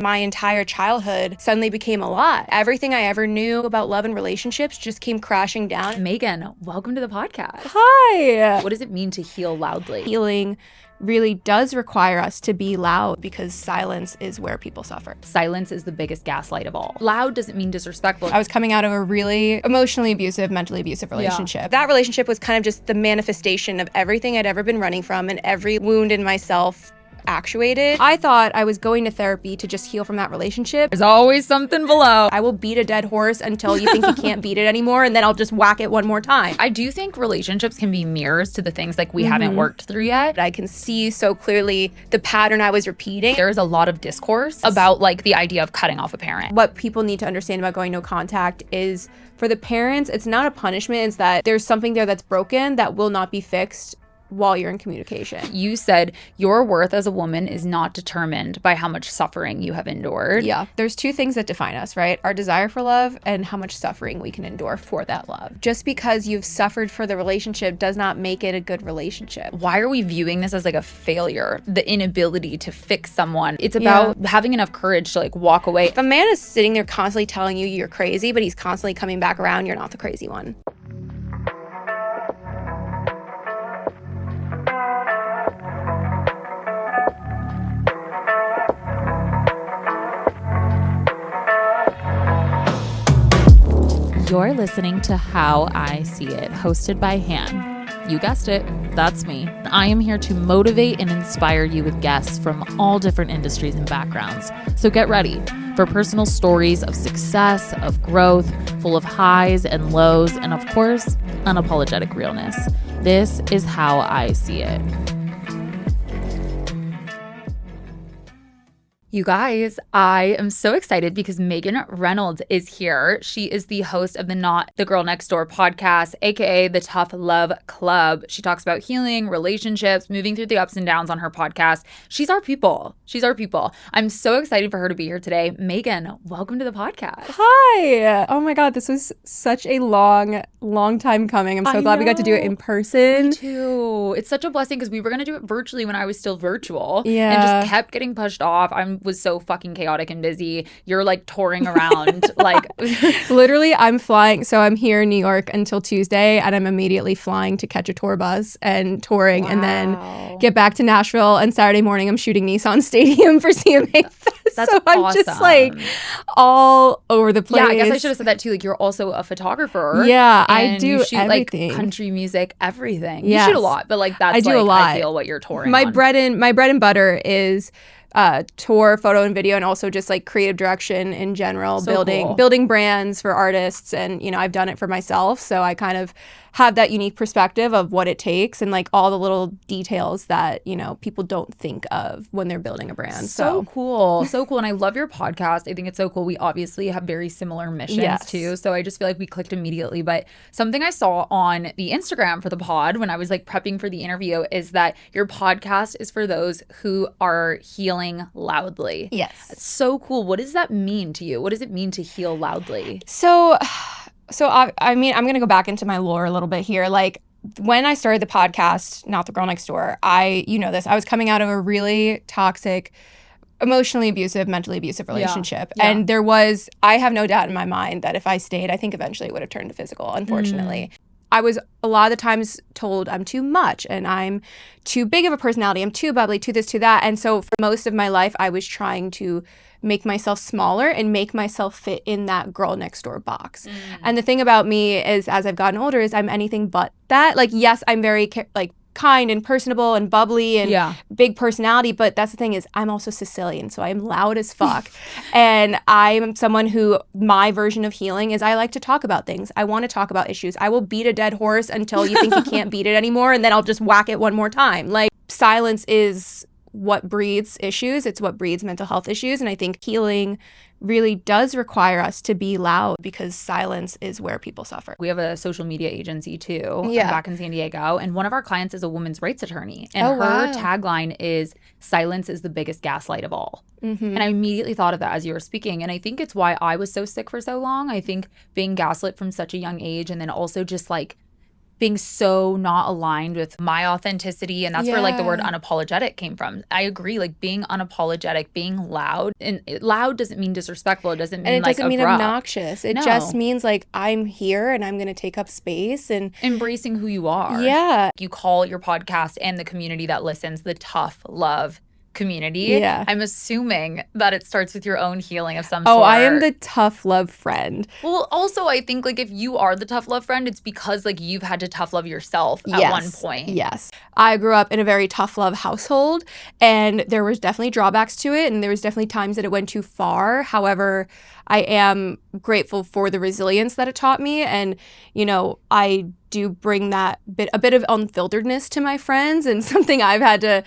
My entire childhood suddenly became a lot. Everything I ever knew about love and relationships just came crashing down. Megan, welcome to the podcast. Hi! What does it mean to heal loudly? Healing really does require us to be loud because silence is where people suffer. Silence is the biggest gaslight of all. Loud doesn't mean disrespectful. I was coming out of a really emotionally abusive, mentally abusive relationship. That relationship was kind of just the manifestation of everything I'd ever been running from and every wound in myself actuated. I thought I was going to therapy to just heal from that relationship. There's always something below. I will beat a dead horse until you think you can't beat it anymore, and then I'll just whack it one more time. I do think relationships can be mirrors to the things like we haven't worked through yet. I can see so clearly the pattern I was repeating. There is a lot of discourse about like the idea of cutting off a parent. What people need to understand about going no contact is for the parents, it's not a punishment. It's that there's something there that's broken that will not be fixed while you're in communication. You said your worth as a woman is not determined by how much suffering you have endured. Yeah. There's two things that define us, right? Our desire for love and how much suffering we can endure for that love. Just because you've suffered for the relationship does not make it a good relationship. Why are we viewing this as like a failure? The inability to fix someone. It's about having enough courage to like walk away. If a man is sitting there constantly telling you you're crazy, but he's constantly coming back around, you're not the crazy one. You're listening to How I See It, hosted by Han. You guessed it, that's me. I am here to motivate and inspire you with guests from all different industries and backgrounds. So get ready for personal stories of success, of growth, full of highs and lows, and of course, unapologetic realness. This is How I See It. You guys, I am so excited because Meg Reynolds is here. She is the host of the Not the Girl Next Door podcast, aka the Tough Love Club. She talks about healing, relationships, moving through the ups and downs on her podcast. She's our people. She's our people. I'm so excited for her to be here today. Megan, welcome to the podcast. Hi. Oh my God, this was such a long time coming. I'm so glad we got to do it in person. Me too. It's such a blessing because we were going to do it virtually when I was still virtual. Yeah. And just kept getting pushed off. I was so fucking chaotic and busy. You're like touring around. like literally, I'm flying. So I'm here in New York until Tuesday, and I'm immediately flying to catch a tour bus and touring, and then get back to Nashville. And Saturday morning, I'm shooting Nissan Stadium for CMA Fest. That's so I'm awesome. just like all over the place. Yeah, I guess I should have said that too. Like, you're also a photographer. Yeah, I do you shoot everything. Like country music, everything. Yes. You shoot a lot, but like that's I do like a lot. I feel what you're touring my on. bread and butter is tour, photo and video, and also just like creative direction in general, So building brands for artists. And you know, I've done it for myself, so I kind of have that unique perspective of what it takes and like all the little details that, you know, people don't think of when they're building a brand. So cool. So cool. And I love your podcast. I think it's so cool. We obviously have very similar missions too. So I just feel like we clicked immediately. But something I saw on the Instagram for the pod when I was like prepping for the interview is that your podcast is for those who are healing loudly. Yes. That's so cool. What does that mean to you? What does it mean to heal loudly? So I mean, I'm going to go back into my lore a little bit here. Like when I started the podcast, Not the Girl Next Door, you know this, I was coming out of a really toxic, emotionally abusive, mentally abusive relationship. Yeah. And I have no doubt in my mind that if I stayed, I think eventually it would have turned to physical, unfortunately. I was a lot of the times told I'm too much and I'm too big of a personality. I'm too bubbly, too this, too that. And so for most of my life, I was trying to make myself smaller and make myself fit in that girl next door box. And the thing about me is, as I've gotten older, is I'm anything but that. Like, yes, I'm very like kind and personable and bubbly and big personality, but that's the thing is I'm also Sicilian, so I'm loud as fuck. And I'm someone who, my version of healing is I like to talk about things. I want to talk about issues. I will beat a dead horse until you think you can't beat it anymore, and then I'll just whack it one more time. Like, silence is what breeds issues. It's what breeds mental health issues. And I think healing really does require us to be loud because silence is where people suffer. We have a social media agency too, Yeah. back in San Diego, and one of our clients is a women's rights attorney, and her tagline is "Silence is the biggest gaslight of all." And I immediately thought of that as you were speaking, and I think it's why I was so sick for so long. I think being gaslit from such a young age, and then also just like being so not aligned with my authenticity. And that's where like the word Yeah. unapologetic came from. I agree, like being unapologetic, being loud. And loud doesn't mean disrespectful. It doesn't mean And it like doesn't mean abrupt. obnoxious. It No. just means like I'm here and I'm going to take up space and Embracing who you are. yeah. You call your podcast and the community that listens the tough love community. Yeah. I'm assuming that it starts with your own healing of some Oh, sort. I am the tough love friend. Well, also, I think like if you are the tough love friend, it's because like you've had to tough love yourself at one point. Yes. I grew up in a very tough love household, and there was definitely drawbacks to it, and there was definitely times that it went too far. However, I am grateful for the resilience that it taught me, and you know, I do bring that a bit of unfilteredness to my friends, and something I've had to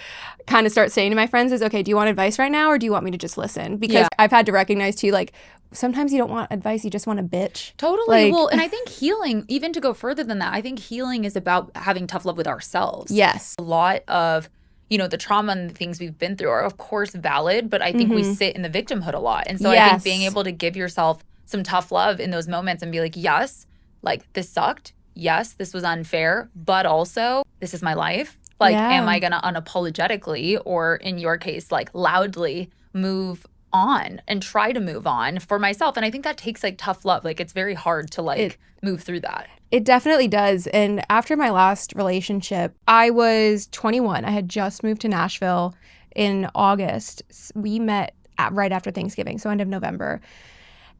kind of start saying to my friends is, okay, do you want advice right now or do you want me to just listen? Because I've had to recognize too, like, sometimes you don't want advice, you just want a bitch. Totally. Well, and I think healing, even to go further than that, I think healing is about having tough love with ourselves. Yes. A lot of, you know, the trauma and the things we've been through are of course valid, but I think we sit in the victimhood a lot. And so I think being able to give yourself some tough love in those moments and be like, yes, like this sucked. Yes, this was unfair, but also this is my life. Like, am I going to unapologetically, or in your case, like loudly move on and try to move on for myself? And I think that takes like tough love. Like, it's very hard to like move through that. It definitely does. And after my last relationship, I was 21. I had just moved to Nashville in August. We met right after Thanksgiving, so end of November.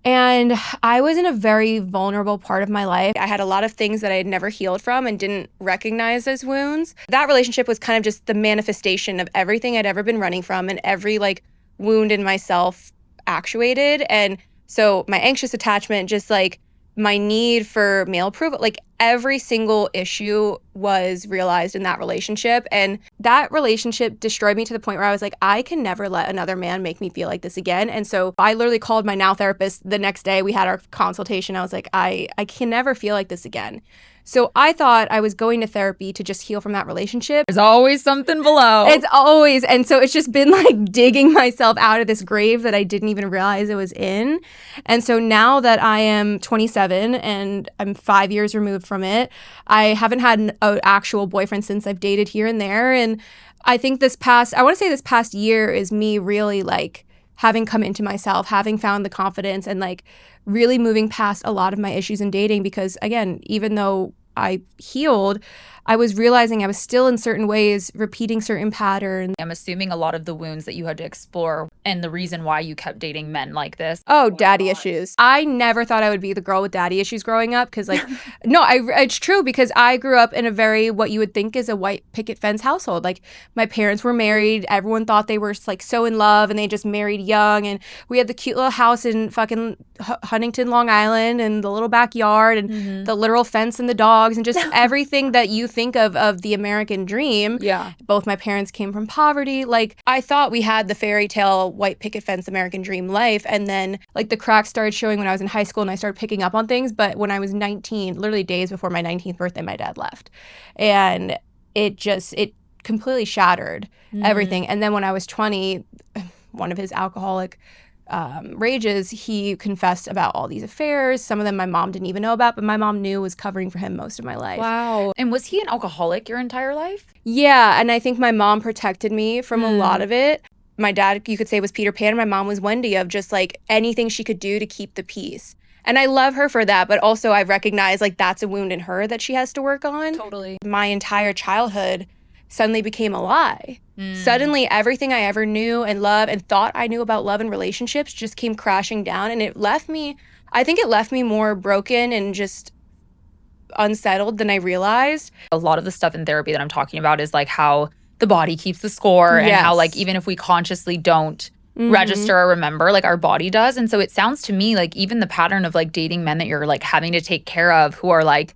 And I was in a very vulnerable part of my life. I had a lot of things that I had never healed from and didn't recognize as wounds. That relationship was kind of just the manifestation of everything I'd ever been running from and every like wound in myself actuated. And so my anxious attachment, just like my need for male approval, like every single issue was realized in that relationship. And that relationship destroyed me to the point where I was like, I can never let another man make me feel like this again. And so I literally called my now therapist the next day. We had our consultation. I was like, I can never feel like this again. So I thought I was going to therapy to just heal from that relationship. There's always something below. It's always. And so it's just been like digging myself out of this grave that I didn't even realize it was in. And so now that I am 27 and I'm 5 years removed from it, I haven't had an actual boyfriend since I've dated here and there. And I think this past year is me really like having come into myself, having found the confidence and like really moving past a lot of my issues in dating, because again, even though I healed, I was realizing I was still in certain ways repeating certain patterns. I'm assuming a lot of the wounds that you had to explore and the reason why you kept dating men like this. Oh, daddy issues. I never thought I would be the girl with daddy issues growing up because like, no, it's true because I grew up in a very, what you would think is a white picket fence household. Like my parents were married. Everyone thought they were like so in love and they just married young. And we had the cute little house in fucking Huntington, Long Island and the little backyard and the literal fence and the dogs and just everything that you think of the American dream. Yeah. Both my parents came from poverty. Like I thought we had the fairy tale white picket fence American dream life, and then like the cracks started showing when I was in high school and I started picking up on things. But when I was 19, literally days before my 19th birthday, my dad left, and it completely shattered everything. And then when I was 20, one of his alcoholic rages, he confessed about all these affairs. Some of them my mom didn't even know about, but my mom knew was covering for him most of my life. Wow. And was he an alcoholic your entire life? Yeah, and I think my mom protected me from a lot of it. My dad, you could say, was Peter Pan. My mom was Wendy, of just like anything she could do to keep the peace. And I love her for that, but also I recognize like that's a wound in her that she has to work on. Totally. My entire childhood suddenly became a lie. Suddenly everything I ever knew and loved and thought I knew about love and relationships just came crashing down, and I think it left me more broken and just unsettled than I realized. A lot of the stuff in therapy that I'm talking about is like how the body keeps the score and how like even if we consciously don't register or remember, like our body does. And so it sounds to me like even the pattern of like dating men that you're like having to take care of who are like,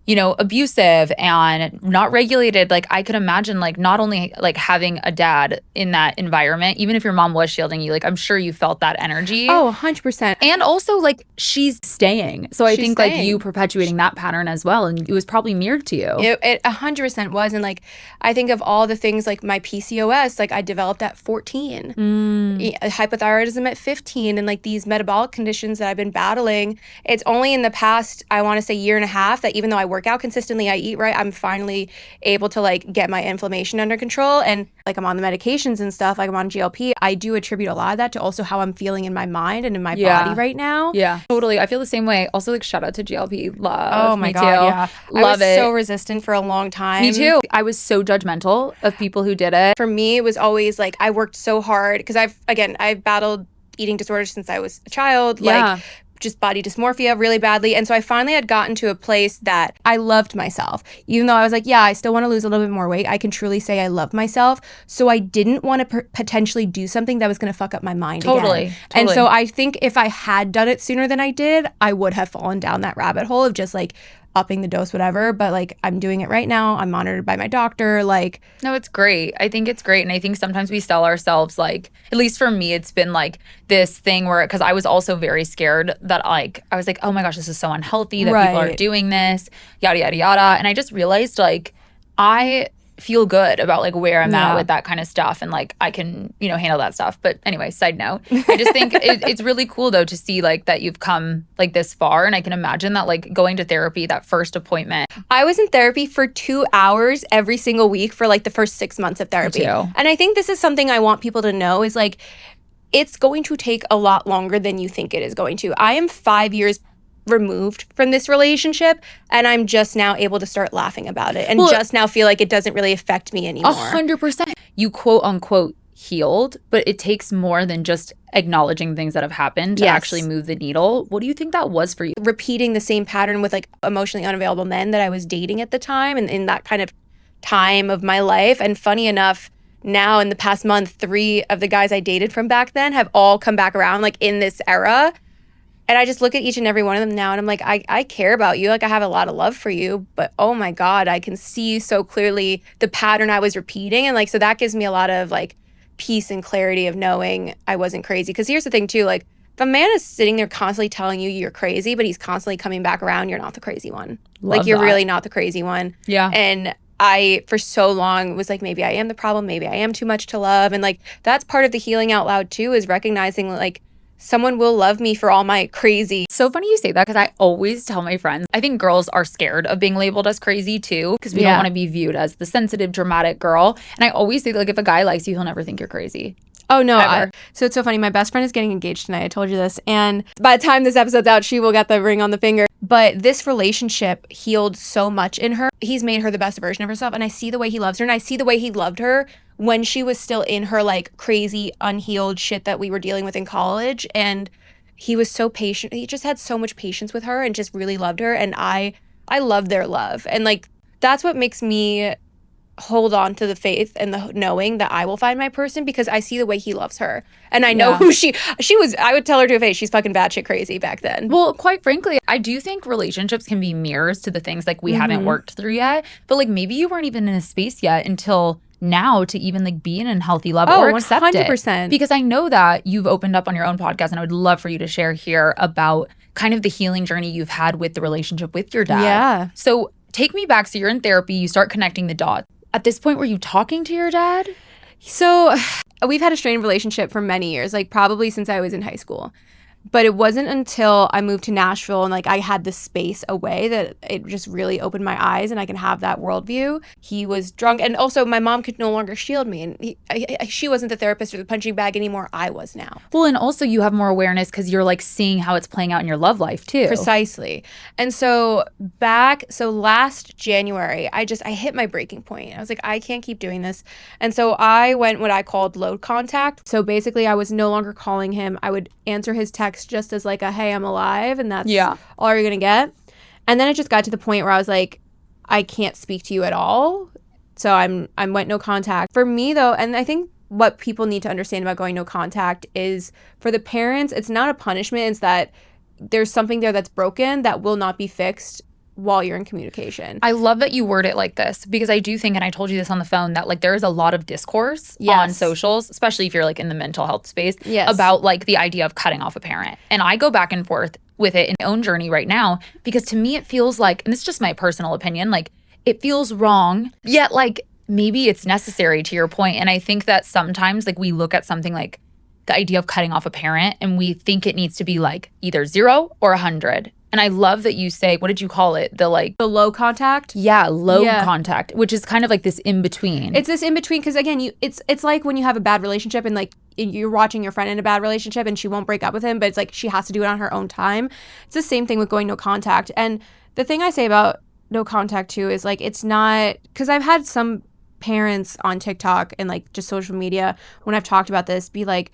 you know, abusive and not regulated. Like I could imagine like not only like having a dad in that environment, even if your mom was shielding you, like I'm sure you felt that energy. Oh, 100%. And also like she's staying. So I think like you perpetuating that pattern as well. And it was probably mirrored to you. It 100% was. And like, I think of all the things like my PCOS, like I developed at 14, hypothyroidism at 15, and like these metabolic conditions that I've been battling. It's only in the past, I want to say year and a half, that even though I work out consistently, I eat right, I'm finally able to like get my inflammation under control. And like I'm on the medications and stuff, like I'm on GLP. I do attribute a lot of that to also how I'm feeling in my mind and in my body right now. Yeah, totally. I feel the same way. Also, like, shout out to GLP. Love. Oh my God, too. yeah. Love I was it. so resistant for a long time. Me too. I was so judgmental of people who did it. For me, it was always like I worked so hard because I've battled eating disorders since I was a child. Yeah. Like just body dysmorphia really badly. And so I finally had gotten to a place that I loved myself. Even though I was like, yeah, I still want to lose a little bit more weight, I can truly say I love myself. So I didn't want to potentially do something that was going to fuck up my mind again. And so I think if I had done it sooner than I did, I would have fallen down that rabbit hole of just like upping the dose, whatever. But like I'm doing it right now. I'm monitored by my doctor. Like, no, it's great. I think it's great. And I think sometimes we sell ourselves, like, at least for me, it's been like this thing where, because I was also very scared that like, I was like, oh my gosh, this is so unhealthy that people are doing this, yada, yada, yada. And I just realized like, I feel good about like where I'm at with that kind of stuff, and like I can, you know, handle that stuff. But anyway, side note, I just think it's really cool though to see like that you've come like this far. And I can imagine that like going to therapy, that first appointment. I was in therapy for 2 hours every single week for like the first 6 months of therapy. And I think this is something I want people to know is like, it's going to take a lot longer than you think it is going to. I am 5 years removed from this relationship, and I'm just now able to start laughing about it and just now feel like it doesn't really affect me anymore. 100%. You quote unquote healed, but it takes more than just acknowledging things that have happened to actually move the needle. What do you think that was for you? Repeating the same pattern with like emotionally unavailable men that I was dating at the time, and in that kind of time of my life. And funny enough, now in the past month, 3 of the guys I dated from back then have all come back around like in this era. And I just look at each and every one of them now and I'm like, I care about you. Like I have a lot of love for you, but oh my God, I can see so clearly the pattern I was repeating. And like, so that gives me a lot of like peace and clarity of knowing I wasn't crazy. Because here's the thing too, like if a man is sitting there constantly telling you you're crazy, but he's constantly coming back around, you're not the crazy one. Like you're really not the crazy one. Yeah. And I, for so long, was like, maybe I am the problem. Maybe I am too much to love. And like, that's part of the healing out loud too, is recognizing like, someone will love me for all my crazy. So funny you say that, because I always tell my friends, I think girls are scared of being labeled as crazy too, because we don't want to be viewed as the sensitive, dramatic girl. And I always say that, like, if a guy likes you, he'll never think you're crazy. Oh, no. So it's so funny. My best friend is getting engaged tonight. I told you this. And by the time this episode's out, she will get the ring on the finger. But this relationship healed so much in her. He's made her the best version of herself. And I see the way he loves her. And I see the way he loved her when she was still in her like crazy, unhealed shit that we were dealing with in college. And he was so patient. He just had so much patience with her and just really loved her. And I love their love. And like, that's what makes me hold on to the faith and the knowing that I will find my person, because I see the way he loves her. And I know who she was. I would tell her to her face, she's fucking batshit crazy back then. Well, quite frankly, I do think relationships can be mirrors to the things like we haven't worked through yet. But like maybe you weren't even in a space yet until now to even like be in a healthy love or accept 100%. it. Because I know that you've opened up on your own podcast, and I would love for you to share here about kind of the healing journey you've had with the relationship with your dad. Yeah. So take me back. So you're in therapy, you start connecting the dots. At this point, were you talking to your dad? So we've had a strained relationship for many years, like probably since I was in high school. But it wasn't until I moved to Nashville and like I had the space away that it just really opened my eyes and I can have that worldview. He was drunk, and also my mom could no longer shield me, and she wasn't the therapist or the punching bag anymore. I was now. Well, and also you have more awareness because you're like seeing how it's playing out in your love life too. Precisely. And so last January, I hit my breaking point. I was like, I can't keep doing this. And so I went what I called low contact. So basically I was no longer calling him. I would answer his text just as like a, hey, I'm alive, and that's all you're gonna get. And then it just got to the point where I was like, I can't speak to you at all. So I went no contact. For me though, and I think what people need to understand about going no contact is, for the parents, it's not a punishment. It's that there's something there that's broken that will not be fixed while you're in communication. I love that you word it like this, because I do think, and I told you this on the phone, that like there is a lot of discourse on socials, especially if you're like in the mental health space, about like the idea of cutting off a parent. And I go back and forth with it in my own journey right now, because to me it feels like, and this is just my personal opinion, like it feels wrong, yet like maybe it's necessary, to your point. And I think that sometimes like we look at something like the idea of cutting off a parent and we think it needs to be like either 0 or 100. And I love that you say, what did you call it? The low contact. Yeah, low contact, which is kind of like this in between. It's this in between because again, it's like when you have a bad relationship and like you're watching your friend in a bad relationship and she won't break up with him, but it's like she has to do it on her own time. It's the same thing with going no contact. And the thing I say about no contact too is like it's not, because I've had some parents on TikTok and like just social media when I've talked about this be like,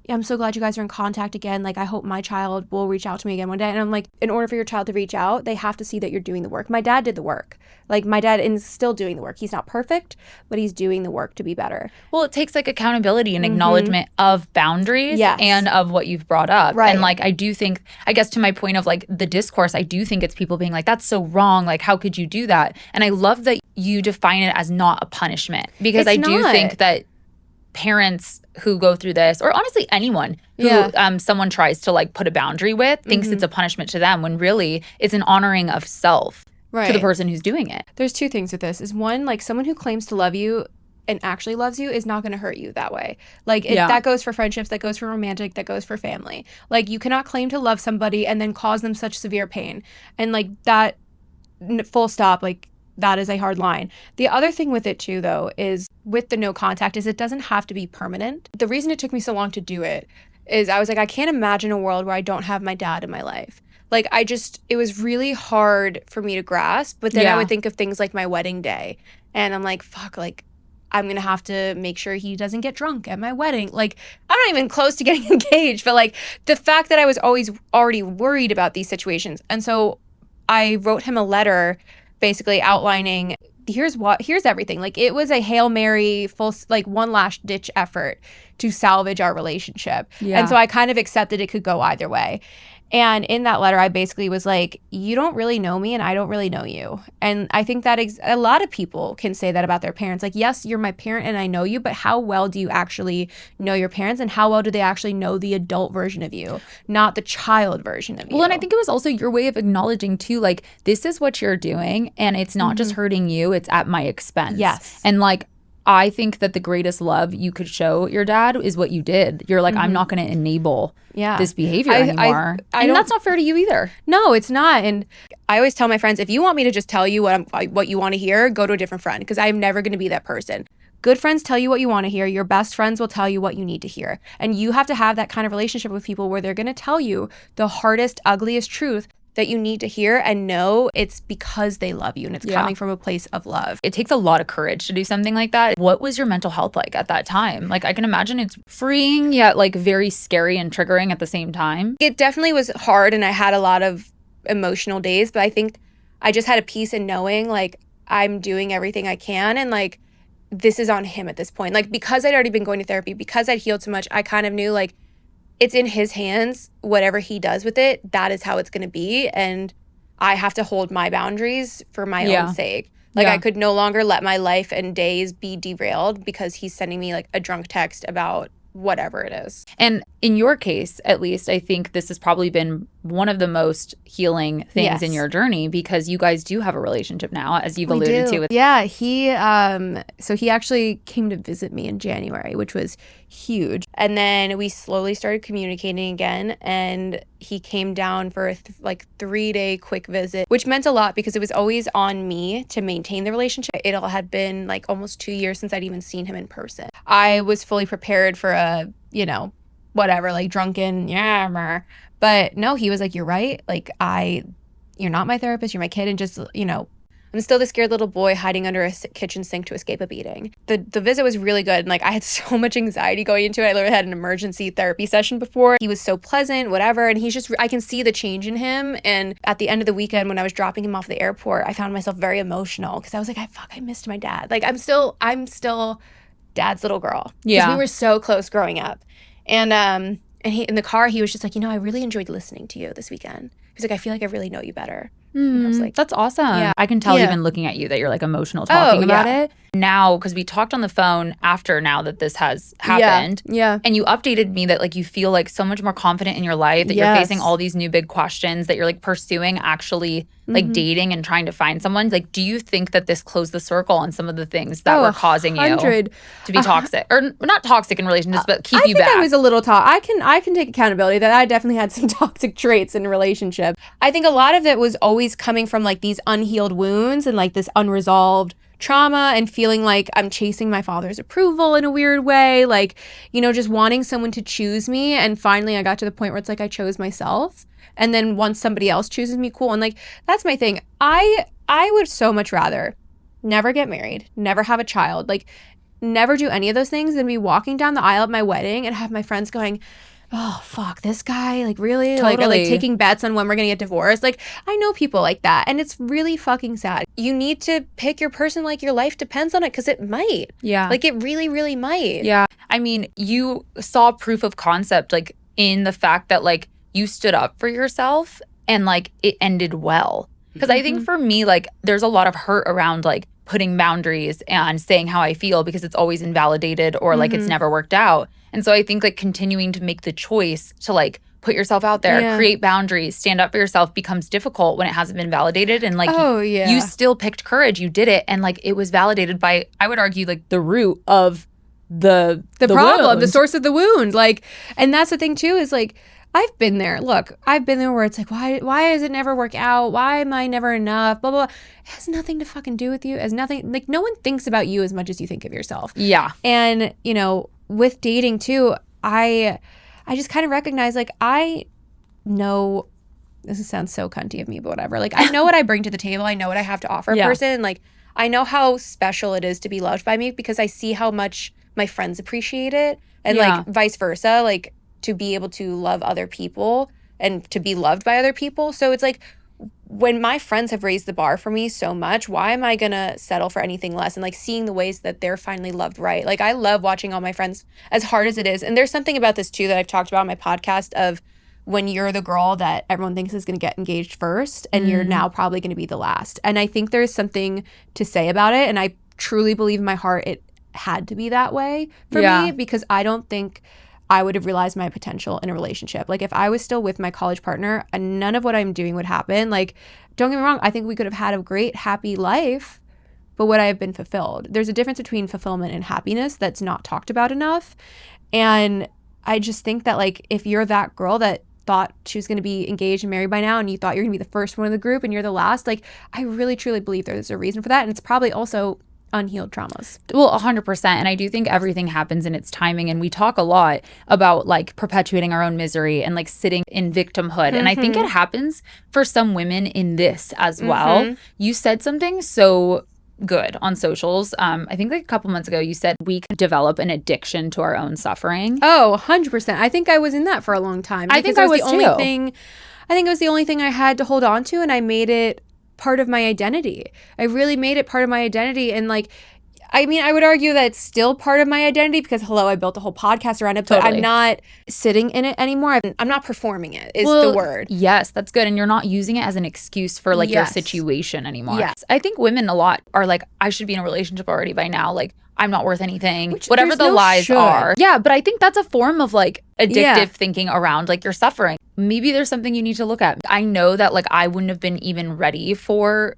yeah, I'm so glad you guys are in contact again. Like, I hope my child will reach out to me again one day. And I'm like, in order for your child to reach out, they have to see that you're doing the work. My dad did the work. Like, my dad is still doing the work. He's not perfect, but he's doing the work to be better. Well, it takes like accountability and acknowledgement of boundaries and of what you've brought up. Right. And like, I do think, I guess to my point of like the discourse, I do think it's people being like, that's so wrong. Like, how could you do that? And I love that you define it as not a punishment, because I do think that parents who go through this, or honestly anyone who someone tries to like put a boundary with, thinks it's a punishment to them, when really it's an honoring of self to the person who's doing it. There's two things with this. Is one, like someone who claims to love you and actually loves you is not going to hurt you that way. Like that goes for friendships, that goes for romantic, that goes for family. Like you cannot claim to love somebody and then cause them such severe pain. And like that, full stop, like that is a hard line. The other thing with it too, though, is with the no contact is it doesn't have to be permanent. The reason it took me so long to do it is I was like, I can't imagine a world where I don't have my dad in my life. Like it was really hard for me to grasp. But then I would think of things like my wedding day. And I'm like, fuck, like I'm going to have to make sure he doesn't get drunk at my wedding. Like I'm not even close to getting engaged. But like the fact that I was always already worried about these situations. And so I wrote him a letter basically outlining here's everything. Like it was a Hail Mary, full, like one last ditch effort to salvage our relationship. And so I kind of accepted it could go either way. And in that letter, I basically was like, you don't really know me and I don't really know you. And I think that a lot of people can say that about their parents. Like, yes, you're my parent and I know you, but how well do you actually know your parents, and how well do they actually know the adult version of you, not the child version of you? Well, and I think it was also your way of acknowledging too, like, this is what you're doing and it's not just hurting you, it's at my expense. Yes. And like, I think that the greatest love you could show your dad is what you did. You're like, I'm not going to enable this behavior anymore. And that's not fair to you either. No, it's not. And I always tell my friends, if you want me to just tell you what you want to hear, go to a different friend, because I'm never going to be that person. Good friends tell you what you want to hear. Your best friends will tell you what you need to hear. And you have to have that kind of relationship with people where they're going to tell you the hardest, ugliest truth that you need to hear, and know it's because they love you and it's coming from a place of love. It takes a lot of courage to do something like that. What was your mental health like at that time? Like, I can imagine it's freeing yet like very scary and triggering at the same time. It definitely was hard, and I had a lot of emotional days, but I think I just had a peace in knowing like I'm doing everything I can, and like this is on him at this point. Like, because I'd already been going to therapy, because I'd healed so much, I kind of knew like it's in his hands. Whatever he does with it, that is how it's going to be. And I have to hold my boundaries for my own sake. Like I could no longer let my life and days be derailed because he's sending me like a drunk text about whatever it is. And in your case, at least, I think this has probably been one of the most healing things in your journey, because you guys do have a relationship now, as you've alluded to. Yeah, he actually came to visit me in January, which was huge. And then we slowly started communicating again, and he came down for a 3-day quick visit, which meant a lot because it was always on me to maintain the relationship. It all had been like almost 2 years since I'd even seen him in person. I was fully prepared for a, whatever, like drunken, but no, he was like, you're right. Like you're not my therapist, you're my kid. And just, I'm still the scared little boy hiding under a kitchen sink to escape a beating. The visit was really good. And like, I had so much anxiety going into it. I literally had an emergency therapy session before. He was so pleasant, whatever. And I can see the change in him. And at the end of the weekend, when I was dropping him off at the airport, I found myself very emotional because I was like, I missed my dad. Like I'm still dad's little girl. Yeah. Because we were so close growing up. And he, in the car, he was just like, I really enjoyed listening to you this weekend. He's like, I feel like I really know you better. And I was like, that's awesome. Yeah. I can tell Yeah. even looking at you that you're like emotional talking about it. Now, because we talked on the phone after now that this has happened. Yeah. And you updated me that like you feel like so much more confident in your life, that you're facing all these new big questions, that you're like pursuing actually like dating and trying to find someone. Like, do you think that this closed the circle on some of the things that were causing you to be toxic? Or not toxic in relationships, but keep you back? I think I was a little toxic. I can take accountability that I definitely had some toxic traits in a relationship. I think a lot of it was always coming from like these unhealed wounds and like this unresolved trauma and feeling like I'm chasing my father's approval in a weird way, like, you know, just wanting someone to choose me. And finally I got to the point where it's like I chose myself, and then once somebody else chooses me, cool. And like that's my thing. I would so much rather never get married, never have a child, like never do any of those things than be walking down the aisle at my wedding and have my friends going, oh fuck, this guy, like really? Like, or like taking bets on when we're gonna get divorced. Like I know people like that, and it's really fucking sad. You need to pick your person like your life depends on it, because it might. Yeah. Like it really, really might. Yeah. I mean, you saw proof of concept like in the fact that like you stood up for yourself and like it ended well. Because I think for me, like there's a lot of hurt around like putting boundaries and saying how I feel because it's always invalidated or like it's never worked out. And so I think like continuing to make the choice to like put yourself out there, create boundaries, stand up for yourself becomes difficult when it hasn't been validated. And like you still picked courage, you did it. And like it was validated by, I would argue, like the root of the problem, wound. the source of the wound. Like, and that's the thing too, is like, I've been there. Look, I've been there where it's like, why does it never work out? Why am I never enough? Blah, blah, blah. It has nothing to fucking do with you. It has nothing, like no one thinks about you as much as you think of yourself. Yeah. And, you know, with dating too, I just kind of recognize like, I know, this sounds so cunty of me, but whatever. Like I know what I bring to the table. I know what I have to offer a person. Like I know how special it is to be loved by me because I see how much my friends appreciate it, and like vice versa. Like, to be able to love other people and to be loved by other people. So it's like when my friends have raised the bar for me so much, why am I gonna settle for anything less? And like seeing the ways that they're finally loved right. Like I love watching all my friends, as hard as it is. And there's something about this too that I've talked about on my podcast of when you're the girl that everyone thinks is gonna get engaged first and you're now probably gonna be the last. And I think there's something to say about it. And I truly believe in my heart it had to be that way for me, because I don't think I would have realized my potential in a relationship. Like if I was still with my college partner, and none of what I'm doing would happen. Like, don't get me wrong, I think we could have had a great, happy life, but would I have been fulfilled? There's a difference between fulfillment and happiness that's not talked about enough. And I just think that like if you're that girl that thought she was going to be engaged and married by now, and you thought you're going to be the first one in the group and you're the last, like I really truly believe there's a reason for that. And it's probably also unhealed traumas. Well, 100%. And I do think everything happens in its timing. And we talk a lot about like perpetuating our own misery and like sitting in victimhood. And I think it happens for some women in this as well. You said something so good on socials. I think like a couple months ago, you said we could develop an addiction to our own suffering. Oh, 100%. I think I was in that for a long time. I think I was the only thing. I think it was the only thing I had to hold on to, and I made it part of my identity. I really made it part of my identity. And like, I mean, I would argue that it's still part of my identity because I built a whole podcast around it, but I'm not sitting in it anymore. I'm not performing it is the word. Yes, that's good. And you're not using it as an excuse for like your situation anymore. Yes. I think women a lot are like, I should be in a relationship already by now. Like, I'm not worth anything. Whatever the lies are. Yeah, but I think that's a form of like addictive thinking around like your suffering. Maybe there's something you need to look at. I know that like I wouldn't have been even ready for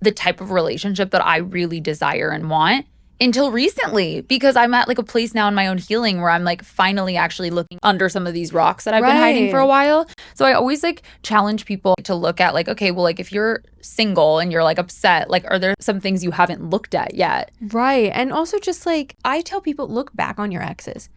the type of relationship that I really desire and want until recently, because I'm at like a place now in my own healing where I'm like finally actually looking under some of these rocks that I've been hiding for a while. So I always like challenge people to look at like, okay, well, like if you're single and you're like upset, like are there some things you haven't looked at yet? Right. And also just like I tell people, look back on your exes.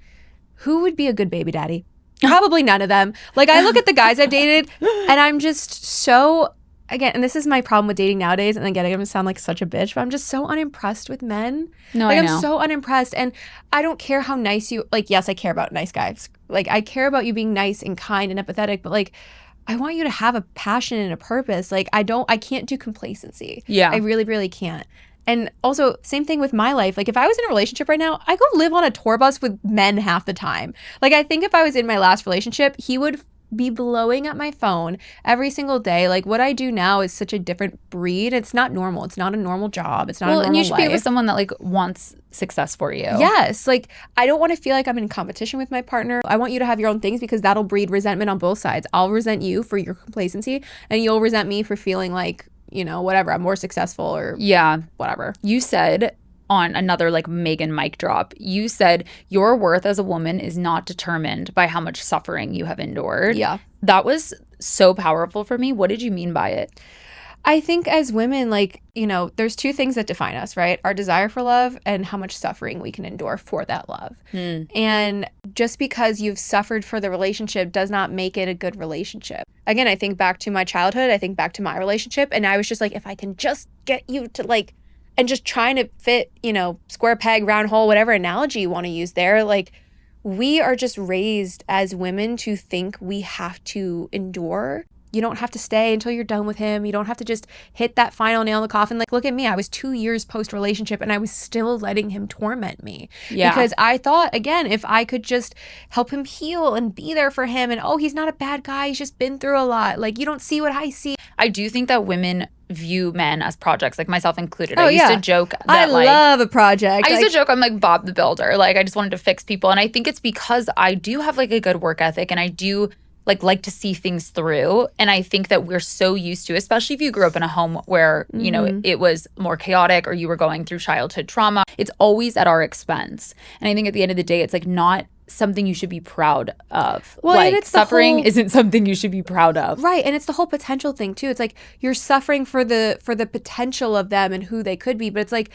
Who would be a good baby daddy? Probably none of them. Like I look at the guys I've dated and I'm just so, again, and this is my problem with dating nowadays, and again, I'm going to sound like such a bitch, but I'm just so unimpressed with men. No, like, I know. I'm so unimpressed, and I don't care how nice you, like, yes, I care about nice guys. Like, I care about you being nice and kind and empathetic, but like, I want you to have a passion and a purpose. Like, I can't do complacency. Yeah. I really, really can't. And also, same thing with my life. Like, if I was in a relationship right now, I go live on a tour bus with men half the time. Like, I think if I was in my last relationship, he would be blowing up my phone every single day. Like what I do now is such a different breed. It's not normal. It's not a normal job. It's not a normal and you should life. be with someone that like wants success for you. Yes. Like I don't want to feel like I'm in competition with my partner. I want you to have your own things because that'll breed resentment on both sides. I'll resent you for your complacency and you'll resent me for feeling like, you know, whatever, I'm more successful or whatever. You said on another like Megan mic drop, you said your worth as a woman is not determined by how much suffering you have endured. Yeah. That was so powerful for me. What did you mean by it? I think as women, like, you know, there's two things that define us, right? Our desire for love and how much suffering we can endure for that love. And just because you've suffered for the relationship does not make it a good relationship. Again, I think back to my childhood. I think back to my relationship. And I was just like, if I can just get you to like, and just trying to fit, you know, square peg, round hole, whatever analogy you want to use there. Like, we are just raised as women to think we have to endure. You don't have to stay until you're done with him. You don't have to just hit that final nail in the coffin. Like, look at me. I was 2 years post-relationship and I was still letting him torment me. Yeah. Because I thought, again, if I could just help him heal and be there for him and, oh, he's not a bad guy. He's just been through a lot. Like, you don't see what I see. I do think that women view men as projects, like myself included. I used to joke that I love a project. I used to joke I'm like Bob the Builder. Like I just wanted to fix people. And I think it's because I do have like a good work ethic and I do like to see things through. And I think that we're so used to, especially if you grew up in a home where, you know, it was more chaotic or you were going through childhood trauma, it's always at our expense. And I think at the end of the day, it's like not something you should be proud of. Well, like and it's suffering isn't something you should be proud of. Right. And it's the whole potential thing too. It's like you're suffering for the potential of them and who they could be. But it's like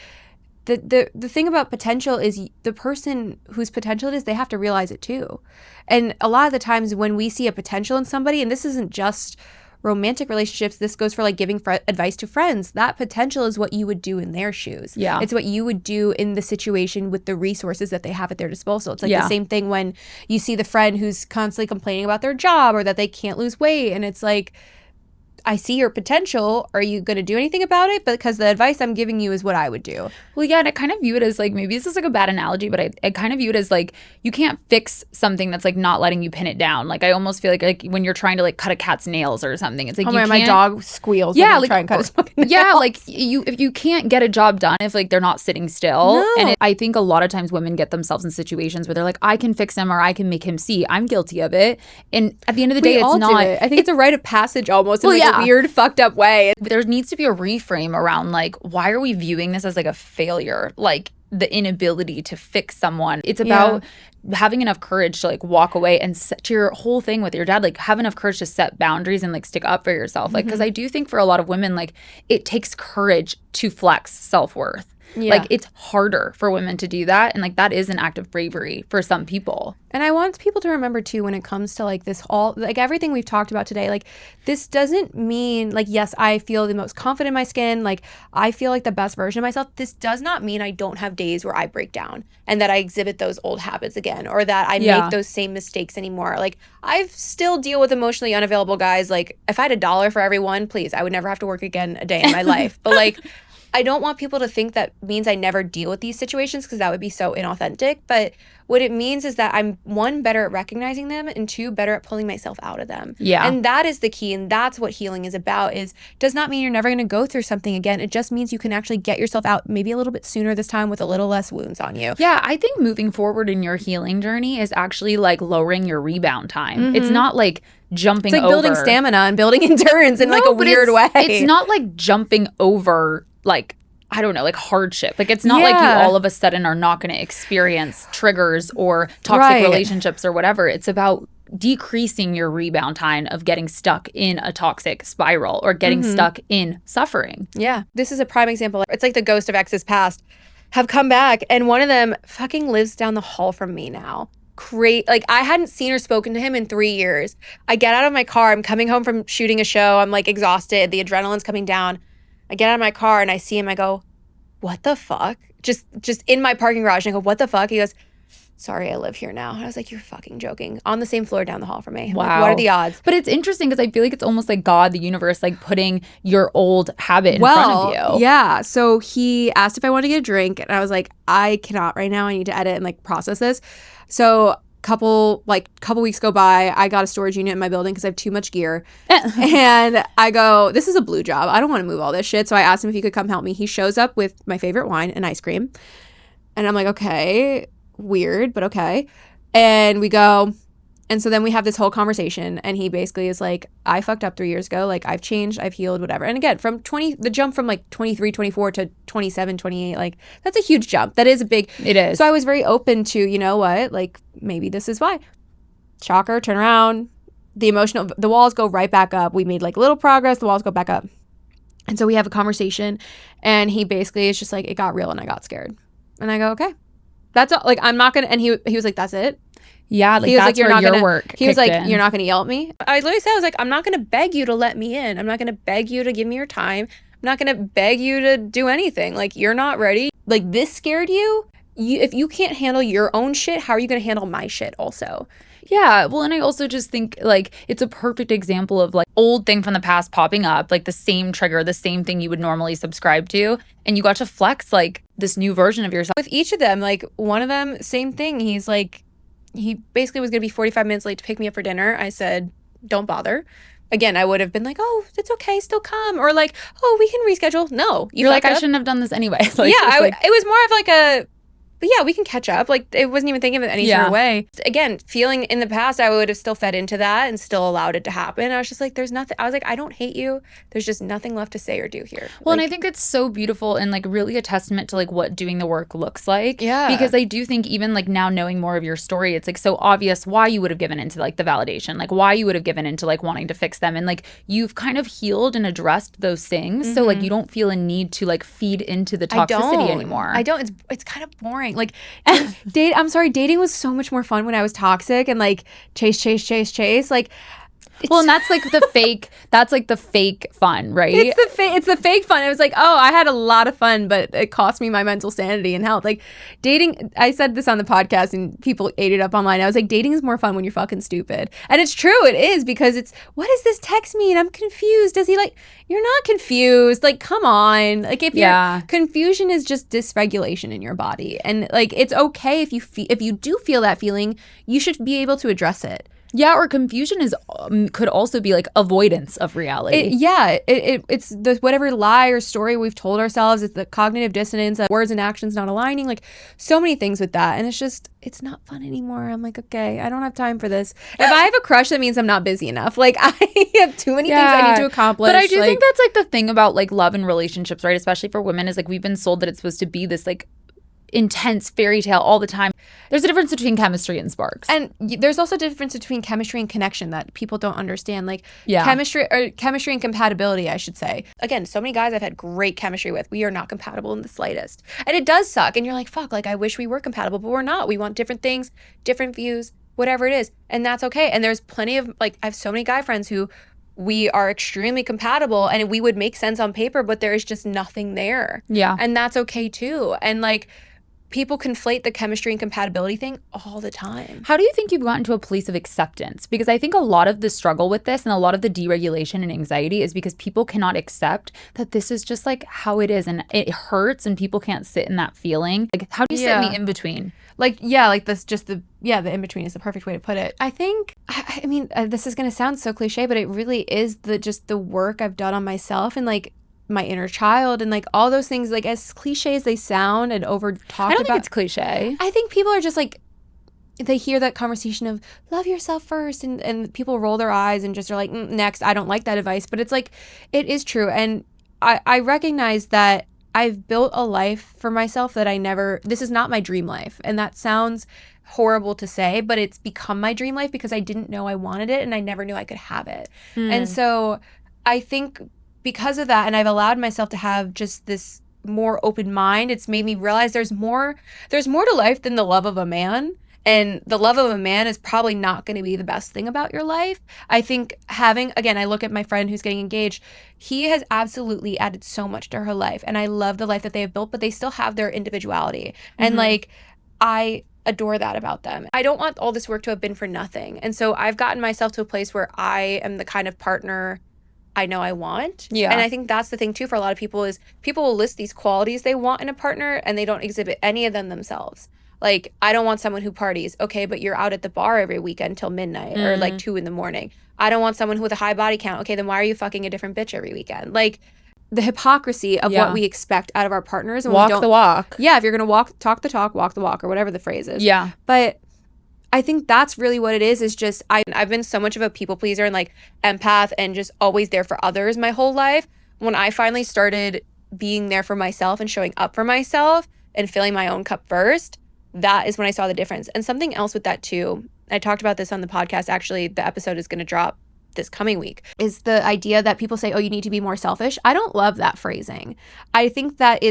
the thing about potential is the person whose potential it is, they have to realize it too. And a lot of the times when we see a potential in somebody, and this isn't just romantic relationships, this goes for like giving advice to friends, that potential is what you would do in their shoes. Yeah. It's what you would do in the situation with the resources that they have at their disposal. It's like the same thing when you see the friend who's constantly complaining about their job or that they can't lose weight. And it's like, I see your potential. Are you going to do anything about it? Because the advice I'm giving you is what I would do. Well, yeah, and I kind of view it as like, maybe this is like a bad analogy, but I kind of view it as like, you can't fix something that's like not letting you pin it down. Like I almost feel like when you're trying to like cut a cat's nails or something, it's like, my dog squeals. Yeah, like try and cut his fucking nails. Yeah, like if you can't get a job done if like they're not sitting still. No. And I think a lot of times women get themselves in situations where they're like, I can fix him or I can make him see. I'm guilty of it. And at the end of the day, it's not. I think it's a rite of passage almost in a weird, fucked up way. There needs to be a reframe around like, why are we viewing this as like a failure? Like the inability to fix someone. It's about having enough courage to like walk away and set your whole thing with your dad, like have enough courage to set boundaries and like stick up for yourself. Like, because I do think for a lot of women, like it takes courage to flex self-worth. Yeah. Like it's harder for women to do that. And like that is an act of bravery for some people. And I want people to remember too, when it comes to like this all, like everything we've talked about today, like this doesn't mean like, yes, I feel the most confident in my skin. Like I feel like the best version of myself. This does not mean I don't have days where I break down and that I exhibit those old habits again, or that I make those same mistakes anymore. Like I still deal with emotionally unavailable guys. Like if I had $1 for everyone, please, I would never have to work again a day in my life. But like, I don't want people to think that means I never deal with these situations, because that would be so inauthentic. But what it means is that I'm, one, better at recognizing them, and two, better at pulling myself out of them. Yeah. And that is the key. And that's what healing is about. Is does not mean you're never going to go through something again. It just means you can actually get yourself out maybe a little bit sooner this time with a little less wounds on you. Yeah. I think moving forward in your healing journey is actually like lowering your rebound time. It's not like jumping over. It's like building stamina and building endurance in like a weird way. It's not like jumping over like, I don't know, like hardship. Like it's not like you all of a sudden are not going to experience triggers or toxic relationships or whatever. It's about decreasing your rebound time of getting stuck in a toxic spiral or getting stuck in suffering. Yeah. This is a prime example. It's like the ghost of exes past have come back, and one of them fucking lives down the hall from me now. Like I hadn't seen or spoken to him in 3 years. I get out of my car. I'm coming home from shooting a show. I'm like exhausted. The adrenaline's coming down. I get out of my car and I see him. I go, what the fuck? Just in my parking garage. And I go, what the fuck? He goes, sorry, I live here now. And I was like, you're fucking joking. On the same floor down the hall from me. Wow. Like, what are the odds? But it's interesting because I feel like it's almost like God, the universe, like putting your old habit in front of you. Yeah. So he asked if I wanted to get a drink. And I was like, I cannot right now. I need to edit and like process this. So couple weeks go by. I got a storage unit in my building because I have too much gear. And I go, this is a blue job. I don't want to move all this shit. So I asked him if he could come help me. He shows up with my favorite wine and ice cream. And I'm like, okay, weird, but okay. And we go. And so then we have this whole conversation, and he basically is like, I fucked up 3 years ago. Like, I've changed, I've healed, whatever. And again, the jump from like 23, 24 to 27, 28, like, that's a huge jump. That is a big. It is. So I was very open to, you know what, like, maybe this is why. Shocker, turn around. The walls go right back up. We made like little progress. The walls go back up. And so we have a conversation, and he basically is just like, it got real and I got scared. And I go, okay. That's all. Like, I'm not going to, and he was like, that's it. Yeah, like, that's where your work He was like, in. you're not going to yell at me? I literally said, I was like, I'm not going to beg you to let me in. I'm not going to beg you to give me your time. I'm not going to beg you to do anything. Like, you're not ready. Like, this scared you? If you can't handle your own shit, how are you going to handle my shit also? Yeah, well, and I also just think, like, it's a perfect example of, like, old thing from the past popping up, like, the same trigger, the same thing you would normally subscribe to, and you got to flex, like, this new version of yourself. With each of them, like, one of them, same thing. He's like, he basically was going to be 45 minutes late to pick me up for dinner. I said, don't bother. Again, I would have been like, oh, it's okay, still come. Or like, oh, we can reschedule. No. You're like, I shouldn't have done this anyway. Like, yeah, it was more of like a, but yeah, we can catch up. Like, it wasn't even thinking of it any sort of way. Again, feeling in the past, I would have still fed into that and still allowed it to happen. I was just like, there's nothing. I was like, I don't hate you. There's just nothing left to say or do here. Well, like, and I think it's so beautiful and like really a testament to like what doing the work looks like. Yeah. Because I do think even like now knowing more of your story, it's like so obvious why you would have given into like the validation, like why you would have given into like wanting to fix them. And like you've kind of healed and addressed those things. So like you don't feel a need to like feed into the toxicity anymore. I don't. It's kind of boring. Like, I'm sorry, dating was so much more fun when I was toxic and like chase. Like, well, and that's like the fake. That's like the fake fun, right? It's the fake fun. It was like, oh, I had a lot of fun, but it cost me my mental sanity and health. Like, dating. I said this on the podcast, and people ate it up online. I was like, dating is more fun when you're fucking stupid, and it's true. It is, because it's, what does this text mean? I'm confused. Does he like? You're not confused. Like, come on. Like, if you're confusion is just dysregulation in your body, and like it's okay if you do feel that feeling, you should be able to address it. Yeah, or confusion is could also be like avoidance of reality. It's the whatever lie or story we've told ourselves. It's the cognitive dissonance, words and actions not aligning, like so many things with that. And it's not fun anymore. I'm like, okay, I don't have time for this. If I have a crush, that means I'm not busy enough. Like, I have too many things I need to accomplish. But I do think that's like the thing about like love and relationships, right? Especially for women, is like we've been sold that it's supposed to be this like intense fairy tale all the time. There's a difference between chemistry and sparks, and there's also a difference between chemistry and connection that people don't understand. Like, chemistry and compatibility, I should say. Again, so many guys I've had great chemistry with, we are not compatible in the slightest, and it does suck. And you're like, fuck, like I wish we were compatible, but we're not. We want different things, different views, whatever it is, and that's okay. And there's plenty of, like, I have so many guy friends who we are extremely compatible and we would make sense on paper, but there is just nothing there. Yeah, and that's okay too. And like, people conflate the chemistry and compatibility thing all the time. How do you think you've gotten to a place of acceptance? Because I think a lot of the struggle with this and a lot of the deregulation and anxiety is because people cannot accept that this is just like how it is, and it hurts and people can't sit in that feeling. Like, how do you sit in the in-between? Like, yeah, like this, just the in-between is the perfect way to put it. I think, I mean, this is going to sound so cliche, but it really is the work I've done on myself and like my inner child and like all those things, like as cliche as they sound and over talked about. I don't think it's cliche. I think people are just like, they hear that conversation of love yourself first, and people roll their eyes and just are like, next. I don't like that advice, but it's like, it is true. And I recognize that I've built a life for myself that this is not my dream life. And that sounds horrible to say, but it's become my dream life because I didn't know I wanted it and I never knew I could have it. And so I think because of that, and I've allowed myself to have just this more open mind, it's made me realize there's more to life than the love of a man. And the love of a man is probably not going to be the best thing about your life. I think again, I look at my friend who's getting engaged. He has absolutely added so much to her life. And I love the life that they have built, but they still have their individuality. And like, I adore that about them. I don't want all this work to have been for nothing. And so I've gotten myself to a place where I am the kind of partner I know I want. Yeah. And I think that's the thing too for a lot of people is people will list these qualities they want in a partner and they don't exhibit any of them themselves. Like, I don't want someone who parties. Okay, but you're out at the bar every weekend till midnight or like 2 a.m. I don't want someone with a high body count. Okay, then why are you fucking a different bitch every weekend? Like, the hypocrisy of what we expect out of our partners. And walk the walk. Yeah, if you're going to talk the talk, walk the walk, or whatever the phrase is. Yeah. But I think that's really what it is just I've been so much of a people pleaser and like empath and just always there for others my whole life. When I finally started being there for myself and showing up for myself and filling my own cup first, that is when I saw the difference. And something else with that too, I talked about this on the podcast, actually, the episode is going to drop this coming week, is the idea that people say, oh, you need to be more selfish. I don't love that phrasing. I think that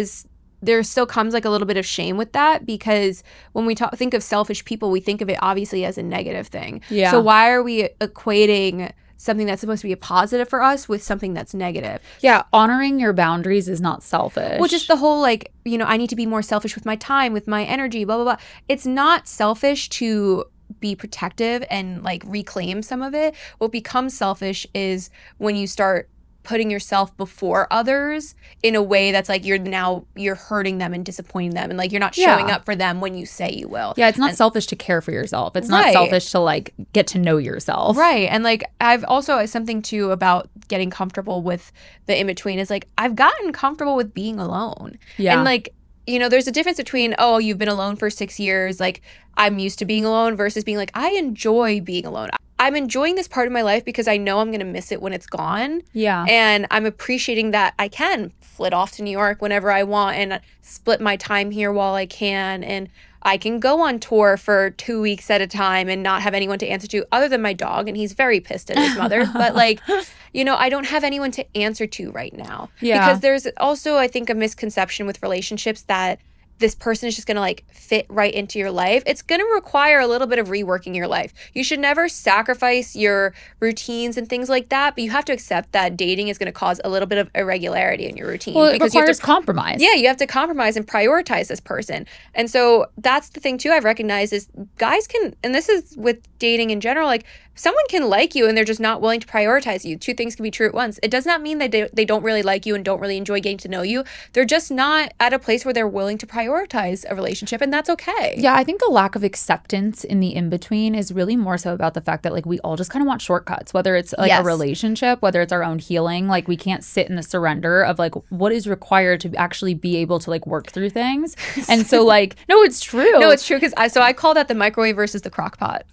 there still comes like a little bit of shame with that, because when we think of selfish people, we think of it obviously as a negative thing. Yeah. So why are we equating something that's supposed to be a positive for us with something that's negative? Yeah, honoring your boundaries is not selfish. Well, just the whole like, I need to be more selfish with my time, with my energy, blah, blah, blah. It's not selfish to be protective and like reclaim some of it. What becomes selfish is when you start putting yourself before others in a way that's like you're hurting them and disappointing them, and like you're not showing up for them when you say you will. Yeah, it's not selfish to care for yourself. It's not selfish to like get to know yourself. Right. And like I've also something too about getting comfortable with the in-between is like I've gotten comfortable with being alone. Yeah. And like, there's a difference between, oh, you've been alone for 6 years, like I'm used to being alone, versus being like, I enjoy being alone. I'm enjoying this part of my life because I know I'm going to miss it when it's gone. Yeah. And I'm appreciating that I can flit off to New York whenever I want and split my time here while I can. And I can go on tour for 2 weeks at a time and not have anyone to answer to other than my dog. And he's very pissed at his mother. But like, I don't have anyone to answer to right now. Yeah. Because there's also, I think, a misconception with relationships that this person is just going to like fit right into your life. It's going to require a little bit of reworking your life. You should never sacrifice your routines and things like that, but you have to accept that dating is going to cause a little bit of irregularity in your routine. Well, it requires compromise. Yeah, you have to compromise and prioritize this person. And so that's the thing too I've recognized is guys can, and this is with dating in general, like someone can like you and they're just not willing to prioritize you. Two things can be true at once. It does not mean that they don't really like you and don't really enjoy getting to know you. They're just not at a place where they're willing to prioritize a relationship, and that's okay. Yeah, I think the lack of acceptance in the in-between is really more so about the fact that like we all just kind of want shortcuts, whether it's like a relationship, whether it's our own healing. Like we can't sit in the surrender of like what is required to actually be able to like work through things. And so like, no, it's true. No, it's true, because I call that the microwave versus the crock pot.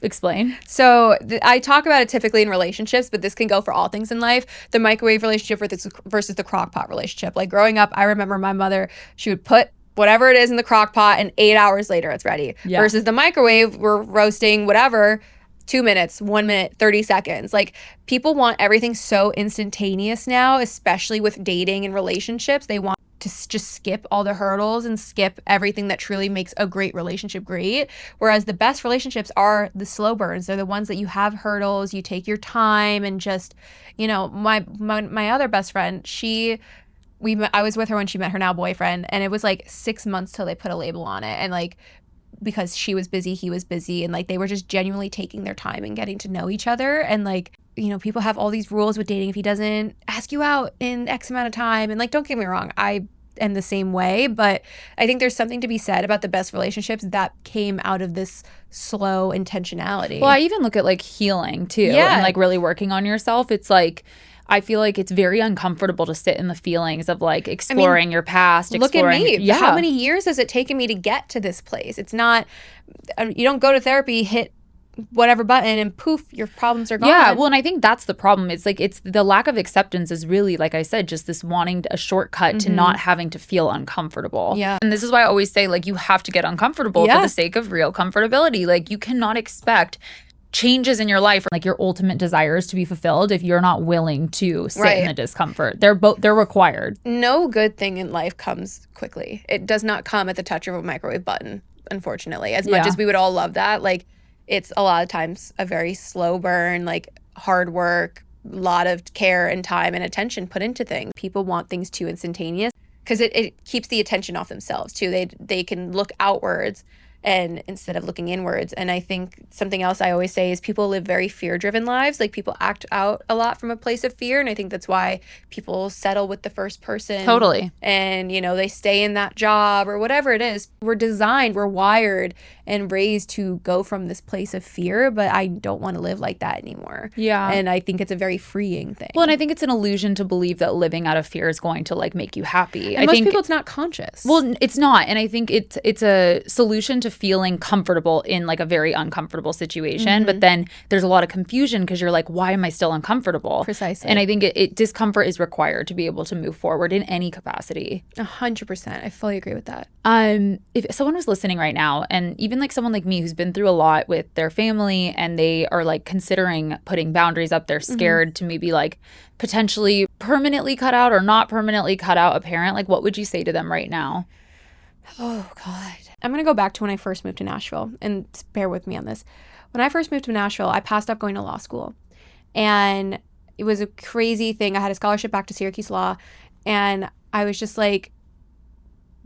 Explain. So I talk about it typically in relationships, but this can go for all things in life. The microwave relationship versus the crock pot relationship. Like growing up, I remember my mother, she would put whatever it is in the crock pot and 8 hours later it's ready. Yeah. Versus the microwave, we're roasting whatever, 2 minutes, 1 minute, 30 seconds. Like people want everything so instantaneous now, especially with dating and relationships. They want to just skip all the hurdles and skip everything that truly makes a great relationship great. Whereas the best relationships are the slow burns. They're the ones that you have hurdles, you take your time, and just, my other best friend, I was with her when she met her now boyfriend, and it was like 6 months till they put a label on it. And like, because she was busy, he was busy, and like they were just genuinely taking their time and getting to know each other. And like, people have all these rules with dating. If he doesn't ask you out in X amount of time, and like, don't get me wrong, I am the same way, but I think there's something to be said about the best relationships that came out of this slow intentionality. Well, I even look at like healing too, and like really working on yourself. It's like, I feel like it's very uncomfortable to sit in the feelings of like exploring your past. Look at me. Yeah. How many years has it taken me to get to this place? It's not, you don't go to therapy, hit whatever button and poof, your problems are gone. Yeah, well, and I think that's the problem. It's like, it's the lack of acceptance is really, like I said, just this wanting a shortcut to not having to feel uncomfortable. Yeah. And this is why I always say, like, you have to get uncomfortable for the sake of real comfortability. Like, you cannot expect changes in your life, like your ultimate desires, to be fulfilled if you're not willing to sit in the discomfort. They're required. No good thing in life comes quickly. It does not come at the touch of a microwave button, unfortunately. As much as we would all love that, like, it's a lot of times a very slow burn, like hard work, a lot of care and time and attention put into things. People want things too instantaneous because it keeps the attention off themselves too. They can look outwards and instead of looking inwards. And I think something else I always say is people live very fear-driven lives. Like people act out a lot from a place of fear, and I think that's why people settle with the first person. Totally. And, you know, they stay in that job or whatever it is. We're designed, we're wired and raised to go from this place of fear, but I don't want to live like that anymore. Yeah. And I think it's a very freeing thing. Well, and I think it's an illusion to believe that living out of fear is going to like make you happy. And most people, it's not conscious. Well, it's not. And I think it's a solution to feeling comfortable in like a very uncomfortable situation. But then there's a lot of confusion because you're like, why am I still uncomfortable? Precisely. And I think discomfort is required to be able to move forward in any capacity. 100%. I fully agree with that. If someone was listening right now, and even like someone like me who's been through a lot with their family and they are like considering putting boundaries up, they're scared to maybe like potentially permanently cut out or not permanently cut out a parent, like what would you say to them right now? Oh, God. I'm going to go back to when I first moved to Nashville, and bear with me on this. When I first moved to Nashville, I passed up going to law school. And it was a crazy thing. I had a scholarship back to Syracuse Law, and I was just like,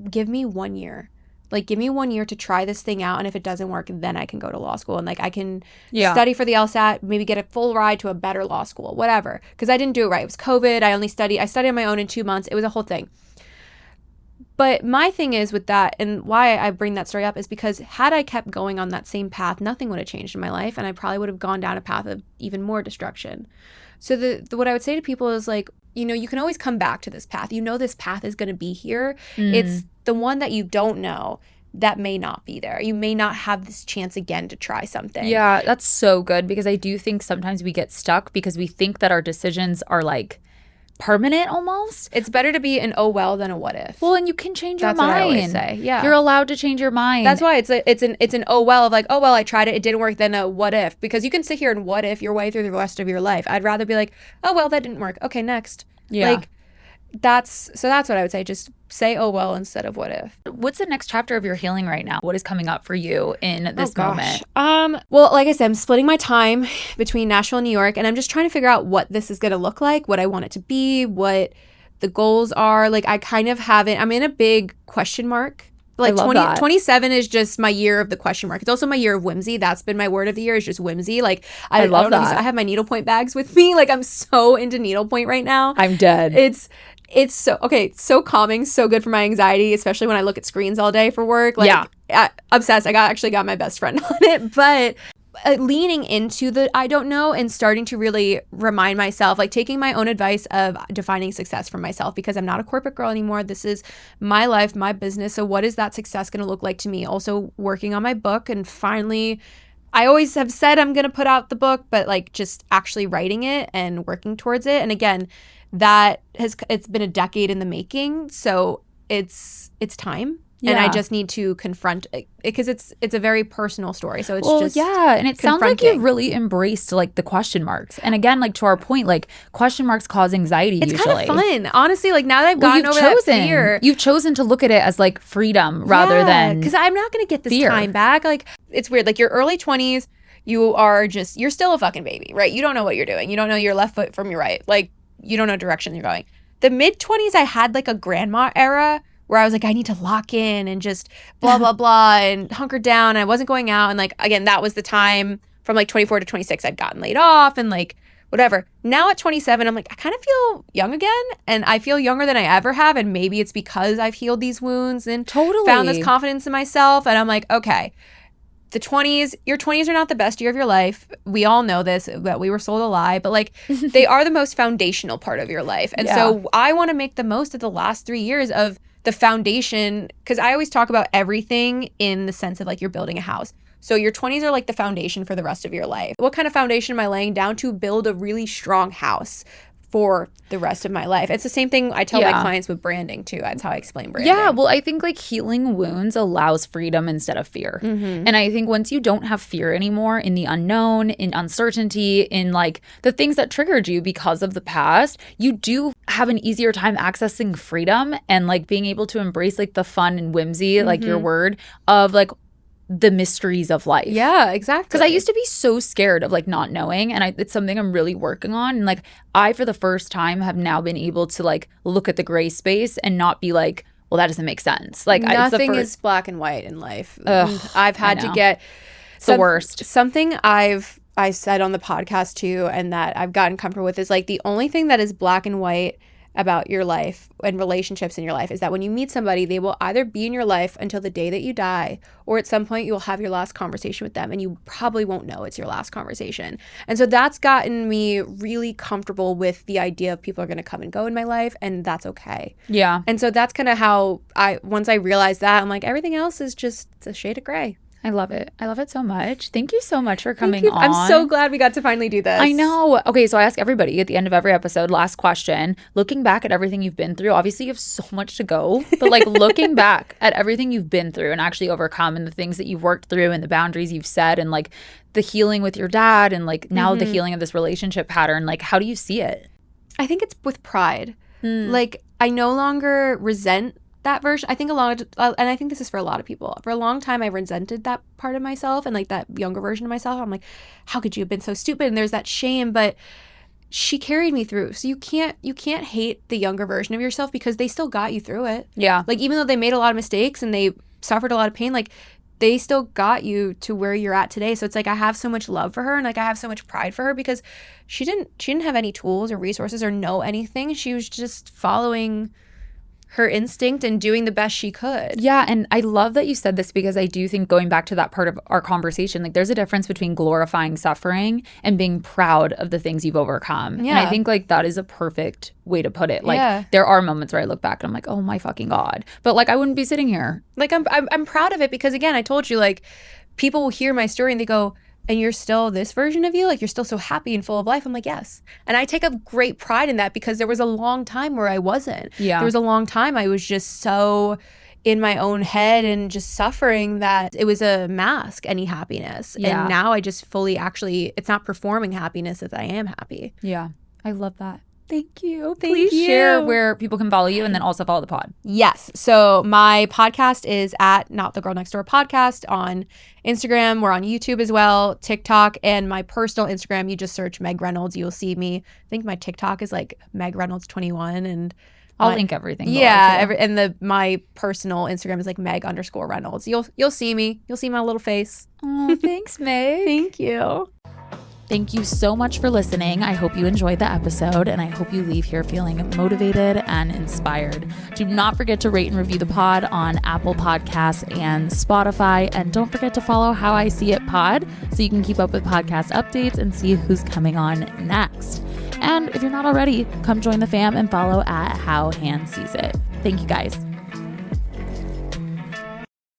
give me 1 year. Like, give me 1 year to try this thing out, and if it doesn't work, then I can go to law school. And, like, I can study for the LSAT, maybe get a full ride to a better law school, whatever. Because I didn't do it right. It was COVID. I studied on my own in 2 months. It was a whole thing. But my thing is with that, and why I bring that story up, is because had I kept going on that same path, nothing would have changed in my life, and I probably would have gone down a path of even more destruction. So what I would say to people is like, you know, you can always come back to this path. You know this path is going to be here. It's the one that you don't know that may not be there. You may not have this chance again to try something. Yeah, that's so good, because I do think sometimes we get stuck because we think that our decisions are like permanent almost. It's better to be an oh well than a what if. Well, and you can change your mind. That's what I always say. Yeah. You're allowed to change your mind. That's why it's an oh well of like, oh well, I tried it didn't work, than a what if, because you can sit here and what if your way through the rest of your life. I'd rather be like, oh well, that didn't work. Okay, next. Yeah. Like that's what I would say. Just say oh well instead of what if. What's the next chapter of your healing right now? What is coming up for you in this moment? Well, like I said, I'm splitting my time between Nashville and New York, and I'm just trying to figure out what this is going to look like, what I want it to be, what the goals are. Like I kind of haven't, I'm in a big question mark. Like 27 is just my year of the question mark. It's also my year of whimsy. That's been my word of the year, is just whimsy. Like I love that. I have my needlepoint bags with me. Like I'm so into needlepoint right now. I'm dead. It's so calming, so good for my anxiety, especially when I look at screens all day for work. Like, obsessed. I actually got my best friend on it, but leaning into the I don't know and starting to really remind myself, like taking my own advice of defining success for myself, because I'm not a corporate girl anymore. This is my life, my business. So what is that success going to look like to me? Also working on my book, and finally, I always have said I'm going to put out the book, but like just actually writing it and working towards it. And again, it's been a decade in the making, so it's time. Yeah. And I just need to confront it because it's a very personal story. So it's and it sounds like you've really embraced like the question marks. And again, like to our point, like question marks cause anxiety. It's usually kind of fun, honestly. Like now that I've gotten over that fear, you've chosen to look at it as like freedom rather than because I'm not going to get this fear. Time back. Like it's weird. Like your early 20s, you're still a fucking baby, right? You don't know what you're doing. You don't know your left foot from your right. Like you don't know direction you're going. The mid 20s, I had like a grandma era where I was like, I need to lock in and just blah, blah, blah, and hunker down. And I wasn't going out. And like, again, that was the time from like 24 to 26, I'd gotten laid off and like whatever. Now at 27, I'm like, I kind of feel young again. And I feel younger than I ever have. And maybe it's because I've healed these wounds and found this confidence in myself. And I'm like, okay, your 20s are not the best year of your life. We all know this, that we were sold a lie, but like they are the most foundational part of your life. And so I want to make the most of the last 3 years of the foundation, because I always talk about everything in the sense of like you're building a house. So your 20s are like the foundation for the rest of your life. What kind of foundation am I laying down to build a really strong house for the rest of my life? It's the same thing I tell my clients with branding too. That's how I explain branding. Yeah, well, I think like healing wounds allows freedom instead of fear. Mm-hmm. And I think once you don't have fear anymore in the unknown, in uncertainty, in like the things that triggered you because of the past, you do have an easier time accessing freedom and like being able to embrace like the fun and whimsy, like your word, of like the mysteries of life. Yeah, exactly. Because I used to be so scared of like not knowing, and it's something I'm really working on. And like I, for the first time, have now been able to like look at the gray space and not be like, well, that doesn't make sense. Like nothing is black and white in life. Ugh, I've had to get the worst. Something I said on the podcast too, and that I've gotten comfortable with is like the only thing that is black and white about your life and relationships in your life is that when you meet somebody, they will either be in your life until the day that you die, or at some point you will have your last conversation with them and you probably won't know it's your last conversation. And so that's gotten me really comfortable with the idea of people are going to come and go in my life, and that's okay. Yeah. And so that's kind of how once I realized that, I'm like, everything else is just a shade of gray. I love it. I love it so much. Thank you so much for coming on. I'm so glad we got to finally do this. I know. Okay, so I ask everybody at the end of every episode, last question, looking back at everything you've been through, obviously you have so much to go, but like looking back at everything you've been through and actually overcome and the things that you've worked through and the boundaries you've set and like the healing with your dad and like now the healing of this relationship pattern, like how do you see it? I think it's with pride. Like I no longer resent that version. I think and I think this is for a lot of people. For a long time, I resented that part of myself and like that younger version of myself. I'm like, how could you have been so stupid? And there's that shame, but she carried me through. So you can't hate the younger version of yourself because they still got you through it. Yeah. Like even though they made a lot of mistakes and they suffered a lot of pain, like they still got you to where you're at today. So it's like I have so much love for her and like I have so much pride for her because she didn't have any tools or resources or know anything. She was just following her instinct and doing the best she could. Yeah, and I love that you said this because I do think going back to that part of our conversation, like there's a difference between glorifying suffering and being proud of the things you've overcome. Yeah. And I think like that is a perfect way to put it. Like there are moments where I look back and I'm like, oh my fucking God. But like I wouldn't be sitting here. Like I'm proud of it because again, I told you like people will hear my story and they go, and you're still this version of you? Like you're still so happy and full of life? I'm like, yes. And I take a great pride in that because there was a long time where I wasn't. Yeah. There was a long time I was just so in my own head and just suffering that it was a mask, any happiness. Yeah. And now I just fully it's not performing happiness as I am happy. Yeah. I love that. Thank you. Please share where people can follow you and then also follow the pod. Yes. So my podcast is at Not the Girl Next Door Podcast on Instagram. We're on YouTube as well, TikTok, and my personal Instagram. You just search Meg Reynolds. You'll see me. I think my TikTok is like Meg Reynolds 21 and I'll link everything. Yeah. And my personal Instagram is like Meg_Reynolds. You'll see me. You'll see my little face. Oh, thanks, Meg. Thank you. Thank you so much for listening. I hope you enjoyed the episode and I hope you leave here feeling motivated and inspired. Do not forget to rate and review the pod on Apple Podcasts and Spotify. And don't forget to follow How I See It Pod so you can keep up with podcast updates and see who's coming on next. And if you're not already, come join the fam and follow at How Han Sees It. Thank you guys.